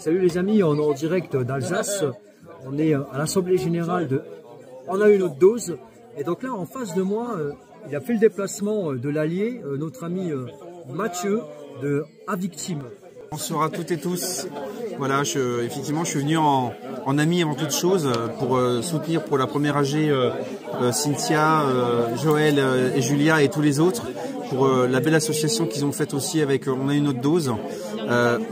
Salut les amis, on est en direct d'Alsace. On est à l'Assemblée Générale de On a une autre dose. Et donc là, en face de moi, il a fait le déplacement de l'Allier, notre ami Mathieu de A-Victime. Bonsoir à toutes et tous. Voilà, effectivement, je suis venu en ami avant toute chose pour soutenir pour la première AG Cynthia, Joël et Julia et tous les autres pour la belle association qu'ils ont faite aussi avec On a une autre dose.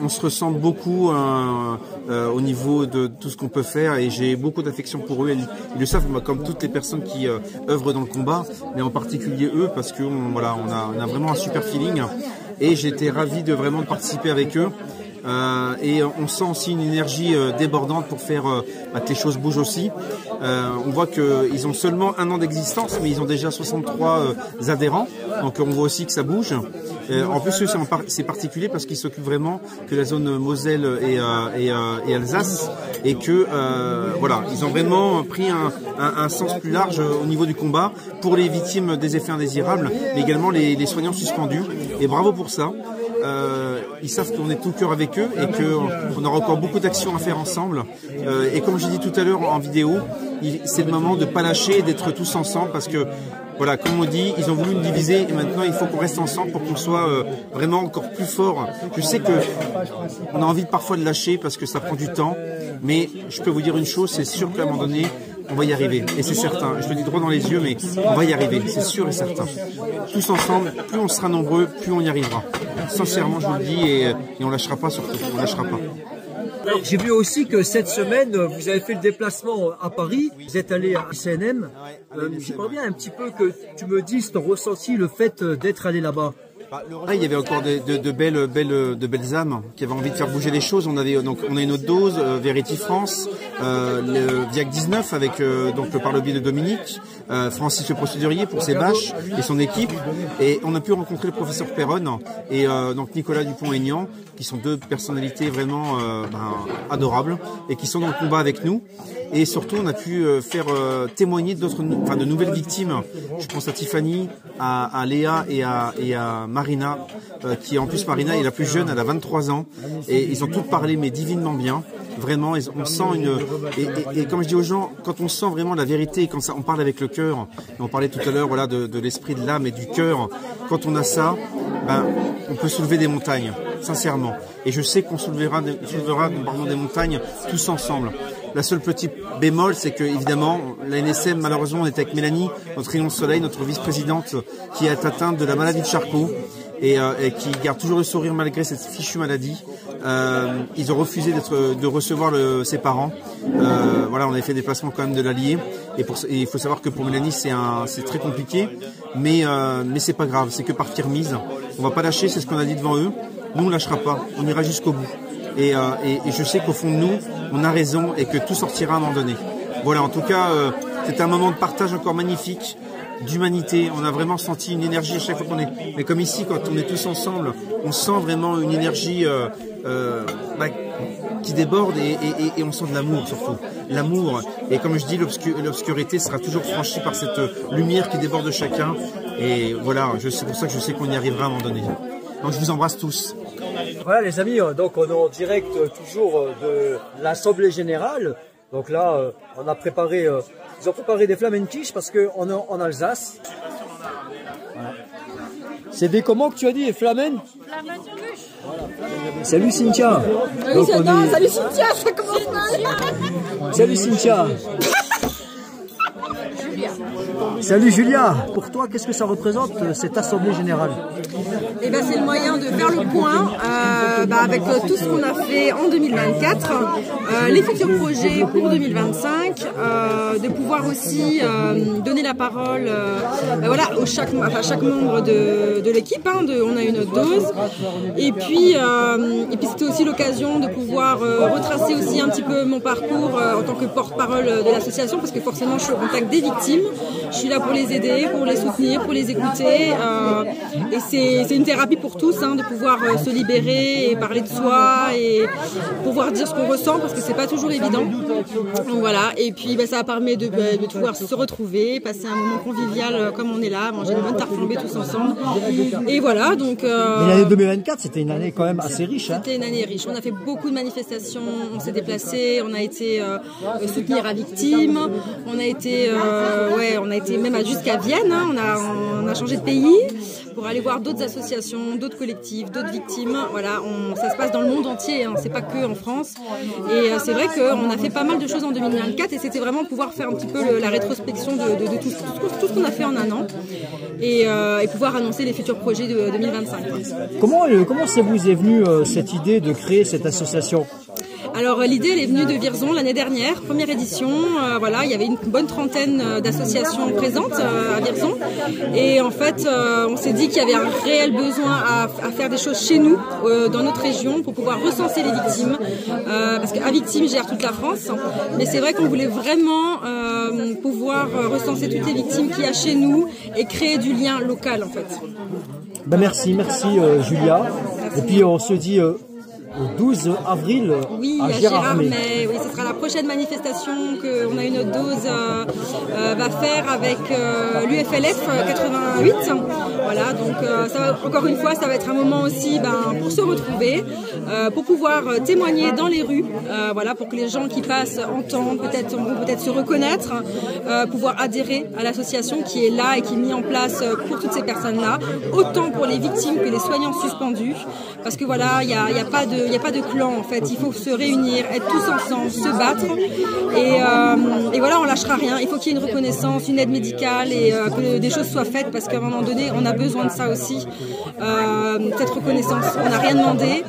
On se ressemble beaucoup au niveau de tout ce qu'on peut faire et j'ai beaucoup d'affection pour eux. Ils le savent, comme toutes les personnes qui œuvrent dans le combat, mais en particulier eux parce que voilà, on a vraiment un super feeling. Et j'étais ravi de vraiment participer avec eux. Et on sent aussi une énergie débordante pour faire que les choses bougent aussi. On voit qu'ils ont seulement 1 an d'existence, mais ils ont déjà 63 adhérents. Donc on voit aussi que ça bouge. En plus, c'est particulier parce qu'ils s'occupent vraiment que la zone Moselle et Alsace. Et que voilà, ils ont vraiment pris un sens plus large au niveau du combat pour les victimes des effets indésirables, mais également les soignants suspendus. Et bravo pour ça. Ils savent qu'on est tout cœur avec eux et qu'on aura encore beaucoup d'actions à faire ensemble. Et comme j'ai dit tout à l'heure en vidéo, c'est le moment de ne pas lâcher et d'être tous ensemble parce que, voilà, comme on dit, ils ont voulu nous diviser et maintenant il faut qu'on reste ensemble pour qu'on soit vraiment encore plus fort. Je sais qu'on a envie parfois de lâcher parce que ça prend du temps, mais je peux vous dire une chose, c'est sûr qu'à un moment donné, on va y arriver, et c'est certain. Je le dis droit dans les yeux, mais on va y arriver, c'est sûr et certain. Tous ensemble, plus on sera nombreux, plus on y arrivera. Sincèrement, je vous le dis, et on lâchera pas surtout, on lâchera pas. J'ai vu aussi que cette semaine, vous avez fait le déplacement à Paris, vous êtes allé à CNM. J'aimerais bien un petit peu que tu me dises ton ressenti, le fait d'être allé là-bas. Il y avait encore de belles âmes qui avaient envie de faire bouger les choses. On a une autre dose, Verity France, le Viac 19 avec par le biais de Dominique, Francis le procédurier pour ses bâches et son équipe. Et on a pu rencontrer le professeur Perronne et donc Nicolas Dupont-Aignan, qui sont 2 personnalités vraiment adorables et qui sont dans le combat avec nous. Et surtout, on a pu faire témoigner de nouvelles victimes. Je pense à Tiffany, à Léa et à Marina, qui en plus, Marina est la plus jeune, elle a 23 ans. Et ils ont toutes parlé, mais divinement bien. Vraiment, on sent et comme je dis aux gens, quand on sent vraiment la vérité, quand on parle avec le cœur, on parlait tout à l'heure voilà, de l'esprit de l'âme et du cœur, quand on a ça, on peut soulever des montagnes, sincèrement. Et je sais qu'on soulevera des montagnes tous ensemble. La seule petite bémol, c'est que évidemment, la NSM, malheureusement, on est avec Mélanie, notre rayon de soleil, notre vice-présidente, qui est atteinte de la maladie de Charcot et qui garde toujours le sourire malgré cette fichue maladie. Ils ont refusé de recevoir ses parents. Voilà, on avait fait des déplacements quand même de l'Allier. Et il faut savoir que pour Mélanie, c'est très compliqué, mais c'est pas grave, c'est que partie remise. On va pas lâcher, c'est ce qu'on a dit devant eux. Nous, on lâchera pas, on ira jusqu'au bout. Et je sais qu'au fond de nous, on a raison et que tout sortira à un moment donné. Voilà, en tout cas, c'était un moment de partage encore magnifique, d'humanité. On a vraiment senti une énergie à chaque fois qu'on est. Mais comme ici, quand on est tous ensemble, on sent vraiment une énergie qui déborde et on sent de l'amour surtout. L'amour. Et comme je dis, l'obscurité sera toujours franchie par cette lumière qui déborde de chacun. Et voilà, c'est pour ça que je sais qu'on y arrivera à un moment donné. Donc je vous embrasse tous. Voilà les amis, donc on est en direct toujours de l'Assemblée Générale. Donc là, on a préparé, ils ont préparé des flamenquiches parce qu'on est en Alsace. Voilà. C'est des comment que tu as dit, les flamen? Voilà. Salut Cynthia. Oui, salut Cynthia, ça commence mal. Salut Cynthia. Salut Julia, pour toi, qu'est-ce que ça représente cette Assemblée Générale? Eh ben, c'est le moyen de faire le point avec tout ce qu'on a fait en 2024, les futurs projets pour 2025, de pouvoir aussi donner la parole voilà, à chaque membre de l'équipe, On a une autre dose. Et puis c'était aussi l'occasion de pouvoir retracer aussi un petit peu mon parcours en tant que porte-parole de l'association, parce que forcément je suis au contact des victimes. Je suis là pour les aider, pour les soutenir, pour les écouter. Et c'est une thérapie pour tous, hein, de pouvoir se libérer et parler de soi et pouvoir dire ce qu'on ressent, parce que c'est pas toujours évident. Donc voilà. Et puis ça permet de pouvoir se retrouver, passer un moment convivial comme on est là, manger une bonne tarte flambée tous ensemble. Et voilà. Donc. Mais l'année 2024, c'était une année quand même assez riche. Hein. C'était une année riche. On a fait beaucoup de manifestations, on s'est déplacé, on a été soutenir à Victimes, on a été même jusqu'à Vienne, hein. On a changé de pays pour aller voir d'autres associations, d'autres collectifs, d'autres victimes. Voilà, ça se passe dans le monde entier, hein. C'est pas que en France. Et c'est vrai qu'on a fait pas mal de choses en 2024 et c'était vraiment pouvoir faire un petit peu la rétrospection de tout ce qu'on a fait en un an et pouvoir annoncer les futurs projets de 2025. Comment vous est venue cette idée de créer cette association ? Alors l'idée elle est venue de Vierzon l'année dernière, première édition. Voilà, il y avait une bonne trentaine d'associations présentes à Vierzon. Et en fait, on s'est dit qu'il y avait un réel besoin à faire des choses chez nous, dans notre région, pour pouvoir recenser les victimes. Parce qu'à Victimes gère toute la France. Mais c'est vrai qu'on voulait vraiment pouvoir recenser toutes les victimes qu'il y a chez nous et créer du lien local en fait. Merci Julia. Merci. Et puis on se dit au 12 avril à Gérardmer. Oui, ce sera la prochaine manifestation qu'on a une autre dose va faire avec l'UFLF 88. Voilà, donc encore une fois, ça va être un moment aussi pour se retrouver, pour pouvoir témoigner dans les rues, voilà, pour que les gens qui passent entendent, vont peut-être se reconnaître, pouvoir adhérer à l'association qui est là et qui est mise en place pour toutes ces personnes-là, autant pour les victimes que les soignants suspendus, parce que voilà, il n'y a pas de clan en fait, il faut se réunir, être tous ensemble, se battre et voilà, on lâchera rien. Il faut qu'il y ait une reconnaissance, une aide médicale et que des choses soient faites, parce qu'à un moment donné on a besoin de ça aussi, cette reconnaissance. On n'a rien demandé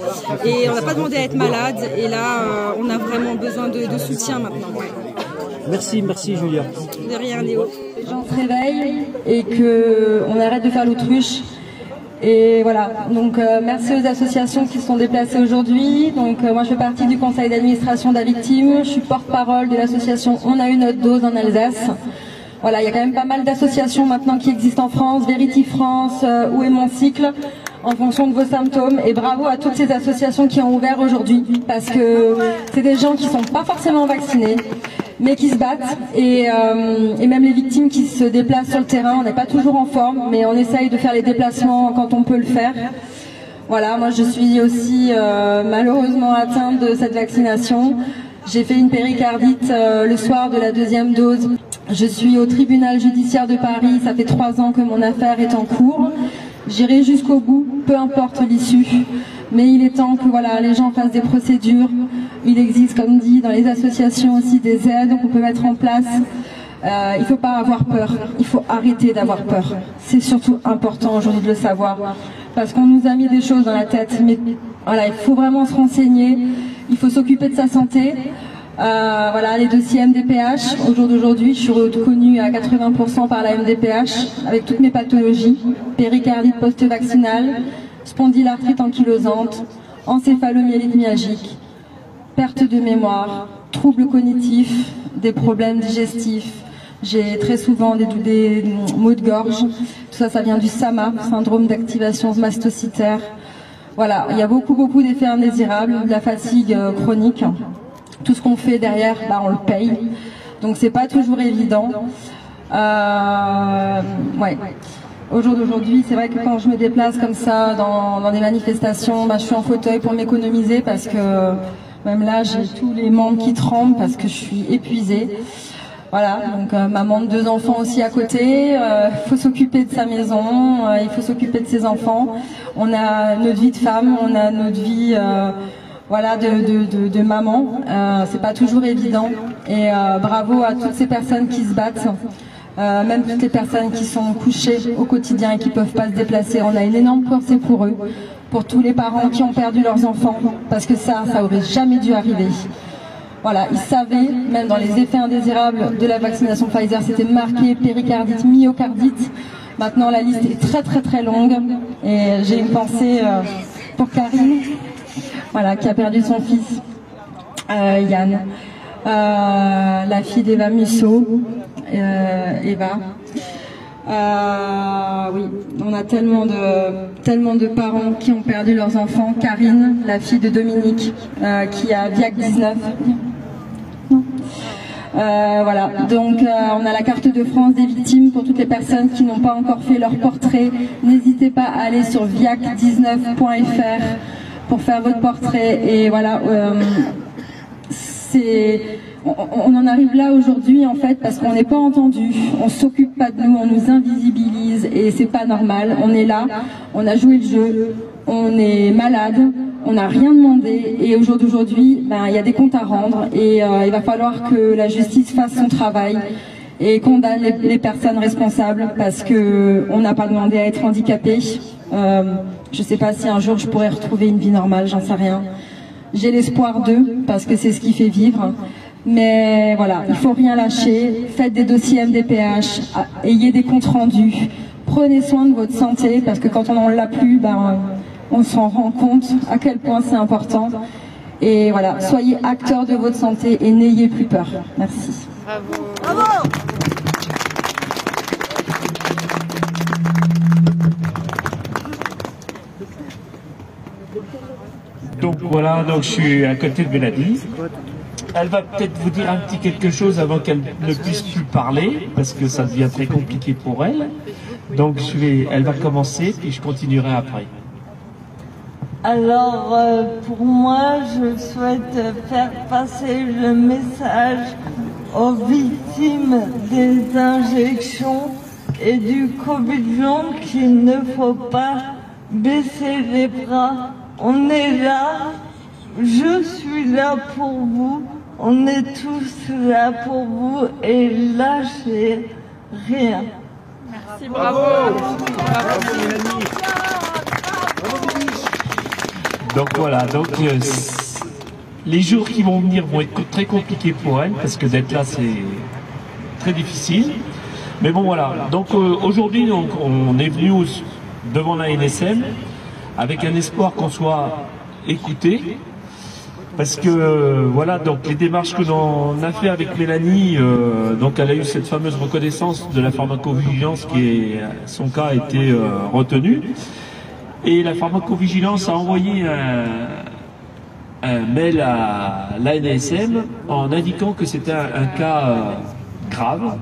et on n'a pas demandé à être malade et là on a vraiment besoin de soutien maintenant. Ouais. Merci Julia. De rien Néo. Les gens se réveillent et qu'on arrête de faire l'autruche. Et voilà, donc merci aux associations qui se sont déplacées aujourd'hui. Donc moi je fais partie du conseil d'administration d'Avictimes, je suis porte-parole de l'association On a eu notre dose en Alsace. Voilà, il y a quand même pas mal d'associations maintenant qui existent en France, Verity France ou Mon Cycle, en fonction de vos symptômes. Et bravo à toutes ces associations qui ont ouvert aujourd'hui, parce que c'est des gens qui sont pas forcément vaccinés, mais qui se battent, et même les victimes qui se déplacent sur le terrain. On n'est pas toujours en forme, mais on essaye de faire les déplacements quand on peut le faire. Voilà, moi je suis aussi malheureusement atteinte de cette vaccination. J'ai fait une péricardite le soir de la deuxième dose. Je suis au tribunal judiciaire de Paris, ça fait 3 ans que mon affaire est en cours. J'irai jusqu'au bout, peu importe l'issue. Mais il est temps que voilà, les gens fassent des procédures. Il existe, comme dit, dans les associations aussi des aides qu'on peut mettre en place. Il ne faut pas avoir peur, il faut arrêter d'avoir peur. C'est surtout important aujourd'hui de le savoir, parce qu'on nous a mis des choses dans la tête. Mais voilà, il faut vraiment se renseigner, il faut s'occuper de sa santé. Voilà, les dossiers MDPH, au jour d'aujourd'hui, je suis reconnue à 80% par la MDPH, avec toutes mes pathologies, péricardite post-vaccinale, spondylarthrite ankylosante, encéphalomyélite myalgique, perte de mémoire, troubles cognitifs, des problèmes digestifs. J'ai très souvent des maux de gorge. Tout ça, ça vient du SAMA, syndrome d'activation mastocytaire. Voilà, il y a beaucoup d'effets indésirables, de la fatigue chronique. Tout ce qu'on fait derrière, on le paye. Donc c'est pas toujours évident. Ouais. Au jour d'aujourd'hui, c'est vrai que quand je me déplace comme ça dans des manifestations, je suis en fauteuil pour m'économiser, parce que même là, j'ai tous les membres qui tremblent parce que je suis épuisée. Voilà, donc maman de 2 enfants aussi à côté, il faut s'occuper de sa maison, il faut s'occuper de ses enfants. On a notre vie de femme, on a notre vie voilà, de maman. C'est pas toujours évident. Et bravo à toutes ces personnes qui se battent. Même toutes les personnes qui sont couchées au quotidien et qui peuvent pas se déplacer. On a une énorme pensée pour eux, pour tous les parents qui ont perdu leurs enfants, parce que ça aurait jamais dû arriver. Voilà, ils savaient, même dans les effets indésirables de la vaccination Pfizer, c'était marqué péricardite, myocardite. Maintenant, la liste est très longue, et j'ai une pensée pour Karine, voilà, qui a perdu son fils, Yann, la fille d'Eva Musso, Eva. Oui, on a tellement de parents qui ont perdu leurs enfants. Karine, la fille de Dominique, qui a VIAC 19. Voilà, donc on a la carte de France des victimes pour toutes les personnes qui n'ont pas encore fait leur portrait. N'hésitez pas à aller sur viac19.fr pour faire votre portrait. Et voilà, on en arrive là aujourd'hui en fait parce qu'on n'est pas entendu, on s'occupe pas de nous, on nous invisibilise et c'est pas normal. On est là, on a joué le jeu, on est malade, on n'a rien demandé et au jour d'aujourd'hui, il y a des comptes à rendre et il va falloir que la justice fasse son travail et condamne les personnes responsables parce que on n'a pas demandé à être handicapé. Je sais pas si un jour je pourrais retrouver une vie normale, j'en sais rien. J'ai l'espoir d'eux parce que c'est ce qui fait vivre. Mais voilà, il faut rien lâcher, faites des dossiers MDPH, ayez des comptes rendus, prenez soin de votre santé parce que quand on n'en l'a plus, on s'en rend compte à quel point c'est important. Et voilà, soyez acteurs de votre santé et n'ayez plus peur. Merci. Bravo. Bravo. Donc voilà, donc je suis à côté de Mélanie. Elle va peut-être vous dire un petit quelque chose avant qu'elle ne puisse plus parler, parce que ça devient très compliqué pour elle. Donc elle va commencer, puis je continuerai après. Alors, pour moi, je souhaite faire passer le message aux victimes des injections et du Covid long qu'il ne faut pas baisser les bras. On est là, je suis là pour vous. On est tous là pour vous et lâchez rien. Merci, bravo. Donc voilà, donc les jours qui vont venir vont être très compliqués pour elle parce que d'être là c'est très difficile. Mais bon voilà, donc aujourd'hui on est venu devant la NSM avec un espoir qu'on soit écouté. Parce que voilà, donc les démarches que l'on a fait avec Mélanie, donc elle a eu cette fameuse reconnaissance de la pharmacovigilance son cas a été retenu. Et la pharmacovigilance a envoyé un mail à l'ANSM en indiquant que c'était un cas grave.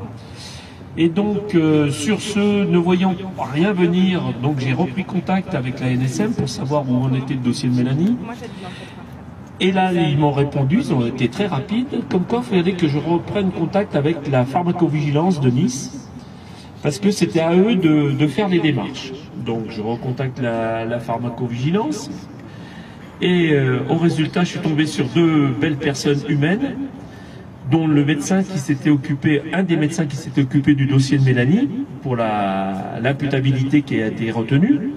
Et donc sur ce, ne voyant rien venir, donc j'ai repris contact avec l'ANSM pour savoir où en était le dossier de Mélanie. Et là, ils m'ont répondu, ils ont été très rapides, comme quoi il fallait que je reprenne contact avec la pharmacovigilance de Nice, parce que c'était à eux de faire les démarches. Donc je recontacte la pharmacovigilance, et au résultat, je suis tombé sur deux belles personnes humaines, dont le médecin qui s'était occupé, un des médecins qui s'était occupé du dossier de Mélanie, pour l'imputabilité qui a été retenue.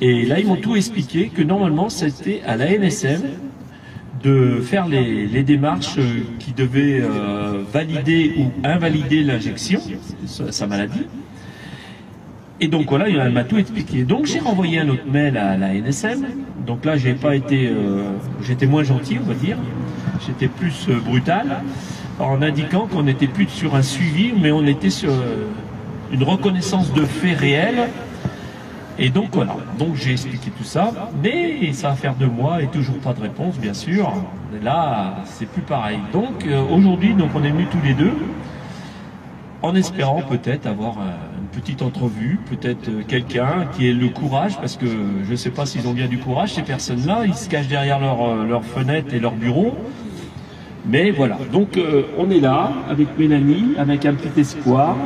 Et là, ils m'ont tout expliqué, que normalement, c'était à la NSM de faire les démarches qui devaient valider ou invalider l'injection, sa maladie. Et donc voilà, elle m'a tout expliqué. Donc j'ai renvoyé un autre mail à la NSM. Donc là, j'ai pas été, j'étais moins gentil, on va dire. J'étais plus brutal, en indiquant qu'on n'était plus sur un suivi, mais on était sur une reconnaissance de faits réels. Et donc voilà, donc j'ai expliqué tout ça, mais ça va faire 2 mois et toujours pas de réponse, bien sûr. Et là, c'est plus pareil. Donc aujourd'hui, on est venus tous les deux, en espérant peut-être avoir une petite entrevue, peut-être quelqu'un qui ait le courage, parce que je ne sais pas s'ils ont bien du courage, ces personnes-là, ils se cachent derrière leurs fenêtres et leurs bureaux. Mais voilà, donc on est là, avec Mélanie, avec un petit espoir.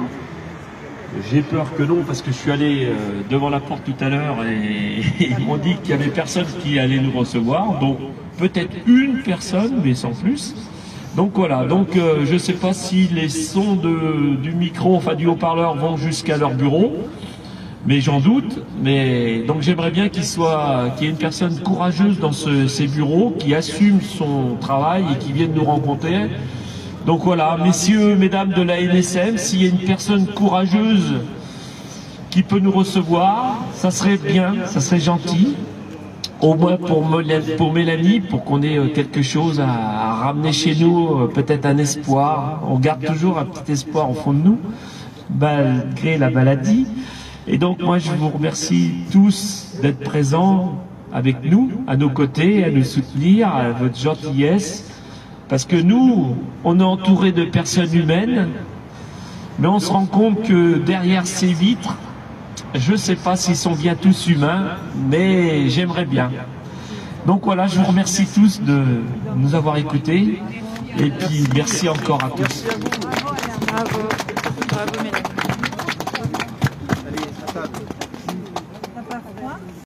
J'ai peur que non, parce que je suis allé devant la porte tout à l'heure et ils m'ont dit qu'il y avait personne qui allait nous recevoir, donc peut-être une personne, mais sans plus. Donc voilà, donc je ne sais pas si les sons du micro, enfin du haut-parleur vont jusqu'à leur bureau, mais j'en doute. Mais donc j'aimerais bien qu'il y ait une personne courageuse dans ces bureaux, qui assume son travail et qui vienne nous rencontrer. Donc voilà, messieurs, mesdames de la NSM, s'il y a une personne courageuse qui peut nous recevoir, ça serait bien, ça serait gentil. Au moins pour Mélanie, pour qu'on ait quelque chose à ramener chez nous, peut-être un espoir. On garde toujours un petit espoir au fond de nous. malgré la maladie. Et donc moi je vous remercie tous d'être présents avec nous, à nos côtés, à nous soutenir, à votre gentillesse, parce que nous, on est entouré de personnes humaines, mais on se rend compte que derrière ces vitres, je ne sais pas s'ils sont bien tous humains, mais j'aimerais bien. Donc voilà, je vous remercie tous de nous avoir écoutés, et puis merci encore à tous. Bravo, bravo Mélanie.